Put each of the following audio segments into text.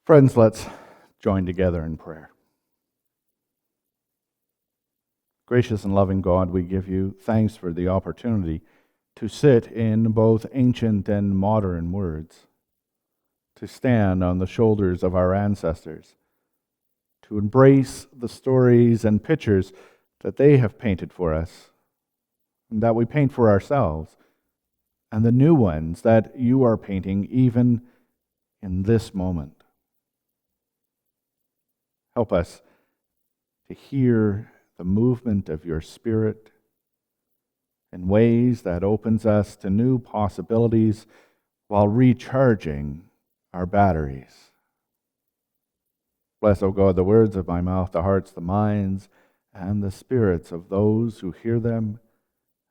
Friends, let's join together in prayer. Gracious and loving God, we give you thanks for the opportunity to sit in both ancient and modern words, to stand on the shoulders of our ancestors, to embrace the stories and pictures that they have painted for us, and that we paint for ourselves, and the new ones that you are painting even in this moment. Help us to hear the movement of your Spirit in ways that opens us to new possibilities while recharging our batteries. Bless, O God, the words of my mouth, the hearts, the minds, and the spirits of those who hear them,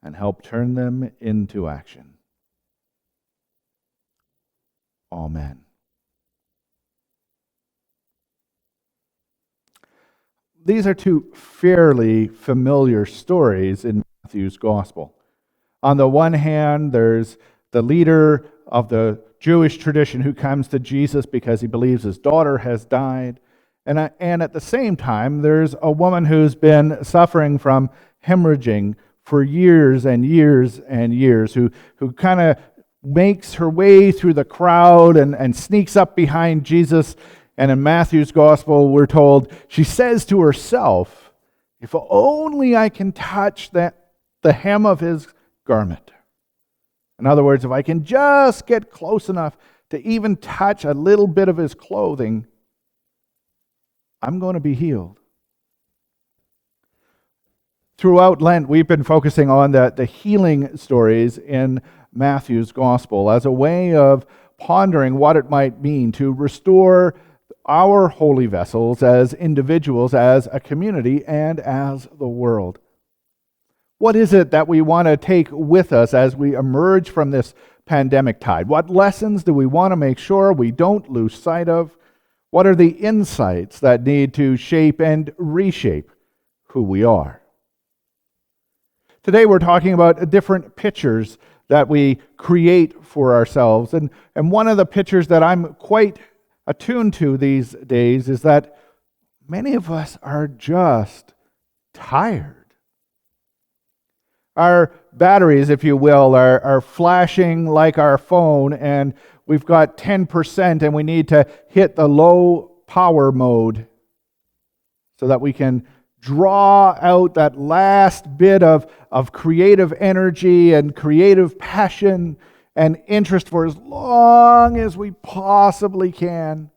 and help turn them into action. Amen. These are two fairly familiar stories in Matthew's Gospel. On the one hand, there's the leader of the Jewish tradition who comes to Jesus because he believes his daughter has died. And at the same time, there's a woman who's been suffering from hemorrhaging for years and years and years, who kind of makes her way through the crowd and sneaks up behind Jesus. And in Matthew's Gospel, we're told, she says to herself, if only I can touch the hem of his garment. In other words, if I can just get close enough to even touch a little bit of his clothing, I'm going to be healed. Throughout Lent, we've been focusing on the healing stories in Matthew's Gospel as a way of pondering what it might mean to restore our holy vessels as individuals, as a community, and as the world. What is it that we want to take with us as we emerge from this pandemic tide? What lessons do we want to make sure we don't lose sight of? What are the insights that need to shape and reshape who we are? Today we're talking about different pictures that we create for ourselves. And one of the pictures that I'm quite attuned to these days is that many of us are just tired. Our batteries, if you will, are flashing like our phone, and we've got 10% and we need to hit the low power mode so that we can draw out that last bit of creative energy and creative passion and interest for as long as we possibly can.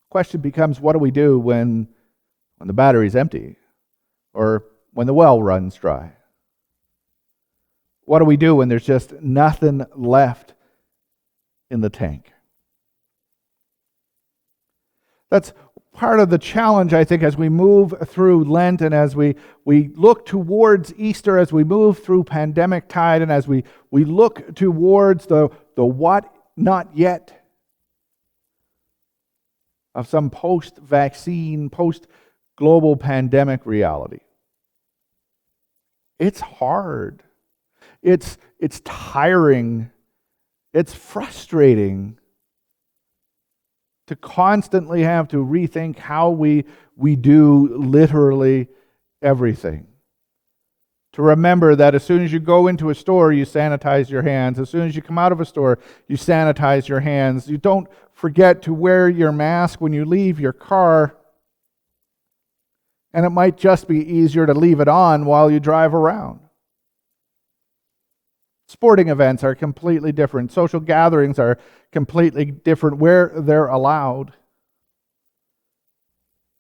Question becomes, what do we do when the battery's empty or when the well runs dry? What do we do when there's just nothing left in the tank? That's part of the challenge, I think, as we move through Lent and as we look towards Easter, as we move through pandemic tide, and as we look towards the what not yet of some post-vaccine, post-global pandemic reality. It's hard. It's tiring. It's frustrating to constantly have to rethink how we do literally everything. To remember that as soon as you go into a store, you sanitize your hands. As soon as you come out of a store, you sanitize your hands. You don't forget to wear your mask when you leave your car. And it might just be easier to leave it on while you drive around. Sporting events are completely different. Social gatherings are completely different where they're allowed.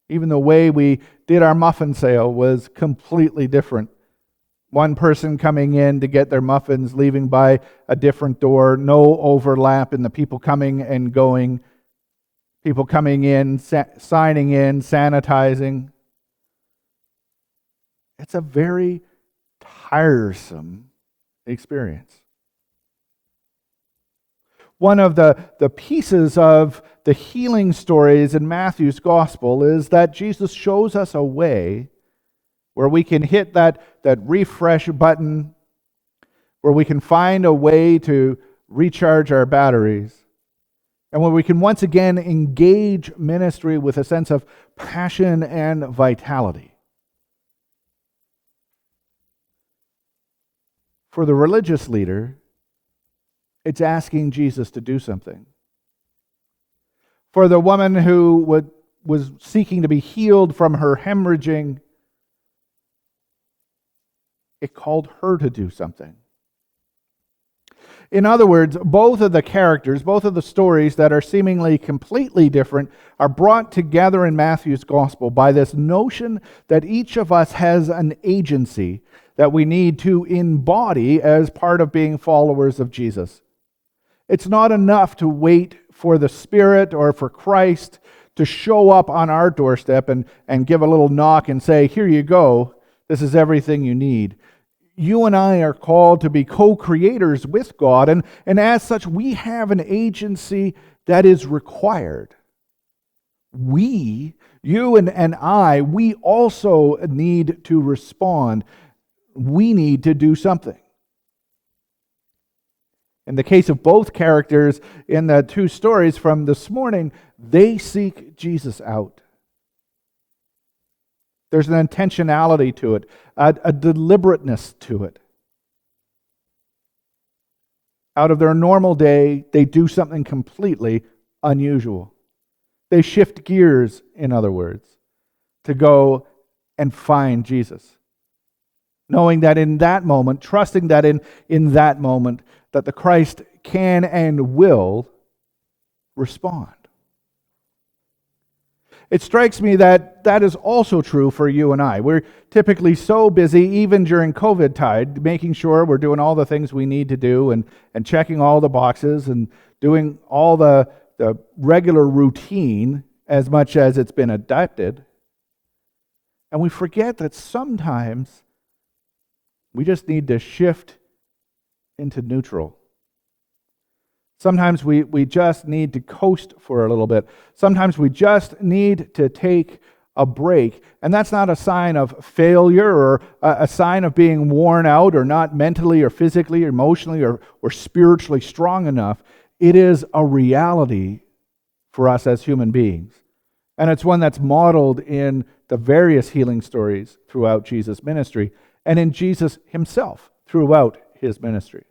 Even the way we did our muffin sale was completely different. One person coming in to get their muffins, leaving by a different door, no overlap in the people coming and going, people coming in, signing in, sanitizing. It's a very tiresome experience. One of the pieces of the healing stories in Matthew's Gospel is that Jesus shows us a way where we can hit that refresh button, where we can find a way to recharge our batteries and where we can once again engage ministry with a sense of passion and vitality. For the religious leader, it's asking Jesus to do something. For the woman who was seeking to be healed from her hemorrhaging, it called her to do something. In other words, both of the characters, both of the stories that are seemingly completely different, are brought together in Matthew's gospel by this notion that each of us has an agency that we need to embody as part of being followers of Jesus. It's not enough to wait for the Spirit or for Christ to show up on our doorstep and give a little knock and say, "Here you go, this is everything you need." You and I are called to be co-creators with God, and as such, we have an agency that is required. You and I, we also need to respond. We need to do something. In the case of both characters in the two stories from this morning, they seek Jesus out. There's an intentionality to it, a deliberateness to it. Out of their normal day, they do something completely unusual. They shift gears, in other words, to go and find Jesus. Knowing that in that moment, trusting that in that moment, that the Christ can and will respond. It strikes me that that is also true for you and I. We're typically so busy, even during COVID time, making sure we're doing all the things we need to do and checking all the boxes and doing all the regular routine as much as it's been adapted. And we forget that sometimes we just need to shift into neutral. Sometimes we just need to coast for a little bit. Sometimes we just need to take a break. And that's not a sign of failure or a sign of being worn out or not mentally or physically or emotionally or spiritually strong enough. It is a reality for us as human beings. And it's one that's modeled in the various healing stories throughout Jesus' ministry and in Jesus himself throughout his ministry.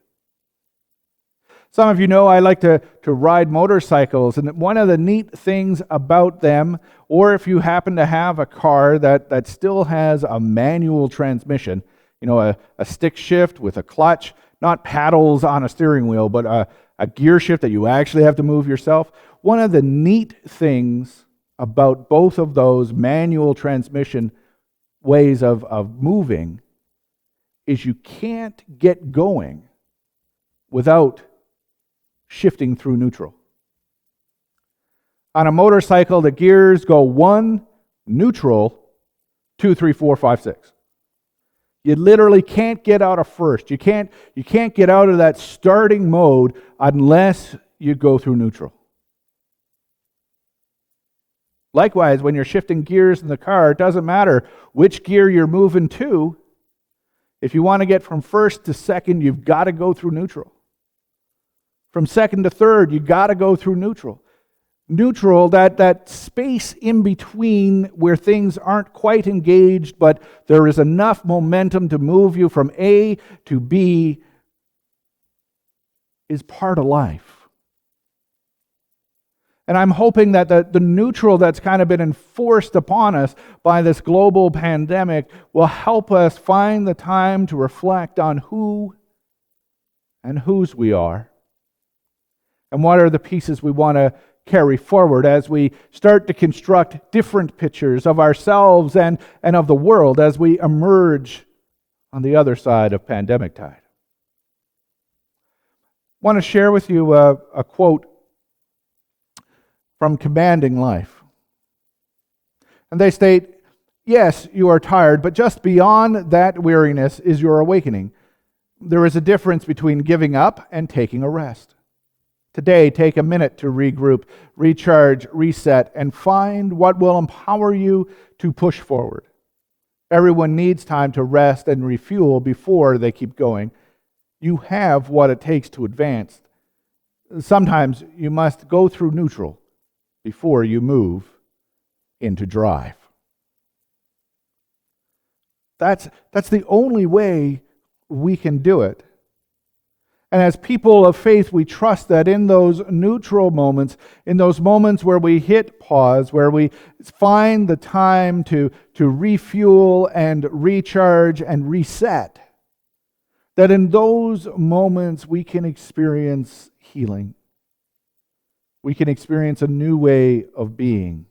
Some of you know I like to ride motorcycles, and one of the neat things about them, or if you happen to have a car that still has a manual transmission, a stick shift with a clutch, not paddles on a steering wheel, but a gear shift that you actually have to move yourself. One of the neat things about both of those manual transmission ways of moving is you can't get going without shifting through neutral. On a motorcycle, the gears go 1, neutral, 2, 3, 4, 5, 6. You literally can't get out of first. You can't get out of that starting mode unless you go through neutral. Likewise, when you're shifting gears in the car, it doesn't matter which gear you're moving to. If you want to get from first to second, you've got to go through neutral. From second to third, you got to go through neutral. Neutral, that space in between where things aren't quite engaged, but there is enough momentum to move you from A to B, is part of life. And I'm hoping that the neutral that's kind of been enforced upon us by this global pandemic will help us find the time to reflect on who and whose we are. And what are the pieces we want to carry forward as we start to construct different pictures of ourselves and of the world as we emerge on the other side of pandemic tide. I want to share with you a quote from Commanding Life. And they state, "Yes, you are tired, but just beyond that weariness is your awakening. There is a difference between giving up and taking a rest. Today, take a minute to regroup, recharge, reset, and find what will empower you to push forward. Everyone needs time to rest and refuel before they keep going. You have what it takes to advance. sometimes you must go through neutral before you move into drive. That's the only way we can do it. And as people of faith, we trust that in those neutral moments, in those moments where we hit pause, where we find the time to refuel and recharge and reset, that in those moments we can experience healing. We can experience a new way of being,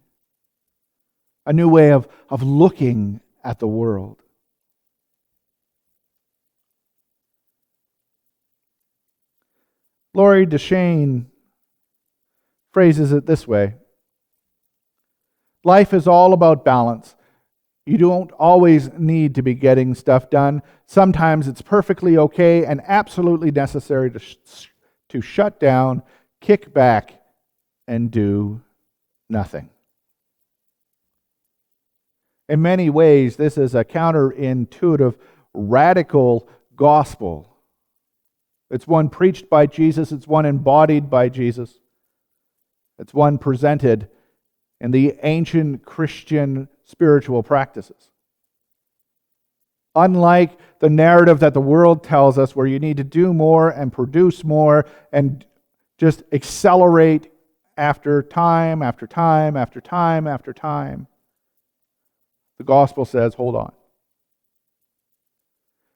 a new way of looking at the world. Laurie Deshane phrases it this way: life is all about balance. You don't always need to be getting stuff done. Sometimes it's perfectly okay and absolutely necessary to shut down, kick back, and do nothing. In many ways, this is a counterintuitive, radical gospel. It's one preached by Jesus. It's one embodied by Jesus. It's one presented in the ancient Christian spiritual practices. Unlike the narrative that the world tells us, where you need to do more and produce more and just accelerate after time, after time, after time, after time, the gospel says, hold on.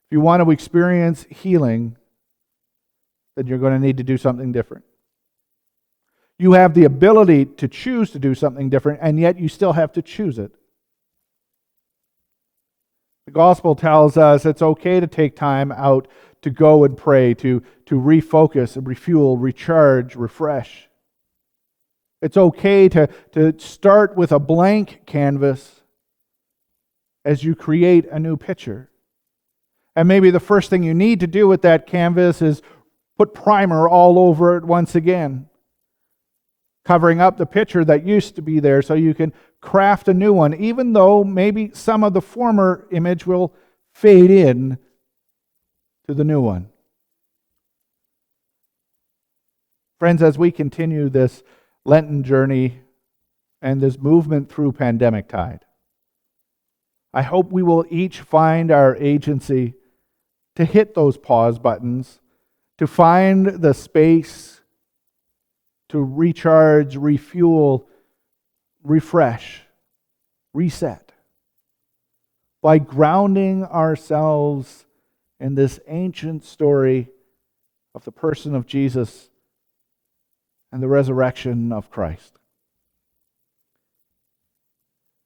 If you want to experience healing, then you're going to need to do something different. You have the ability to choose to do something different, and yet you still have to choose it. The gospel tells us it's okay to take time out to go and pray, to refocus, refuel, recharge, refresh. It's okay to start with a blank canvas as you create a new picture. And maybe the first thing you need to do with that canvas is put primer all over it once again, covering up the picture that used to be there so you can craft a new one, even though maybe some of the former image will fade in to the new one. Friends, as we continue this Lenten journey and this movement through pandemic tide, I hope we will each find our agency to hit those pause buttons, to find the space to recharge, refuel, refresh, reset, by grounding ourselves in this ancient story of the person of Jesus and the resurrection of Christ.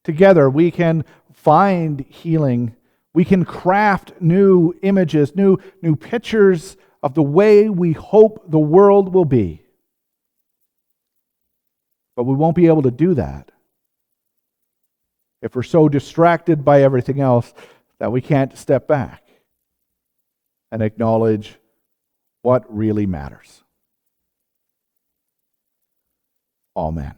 Together we can find healing. We can craft new images, new pictures of the way we hope the world will be. But we won't be able to do that if we're so distracted by everything else that we can't step back and acknowledge what really matters. Amen.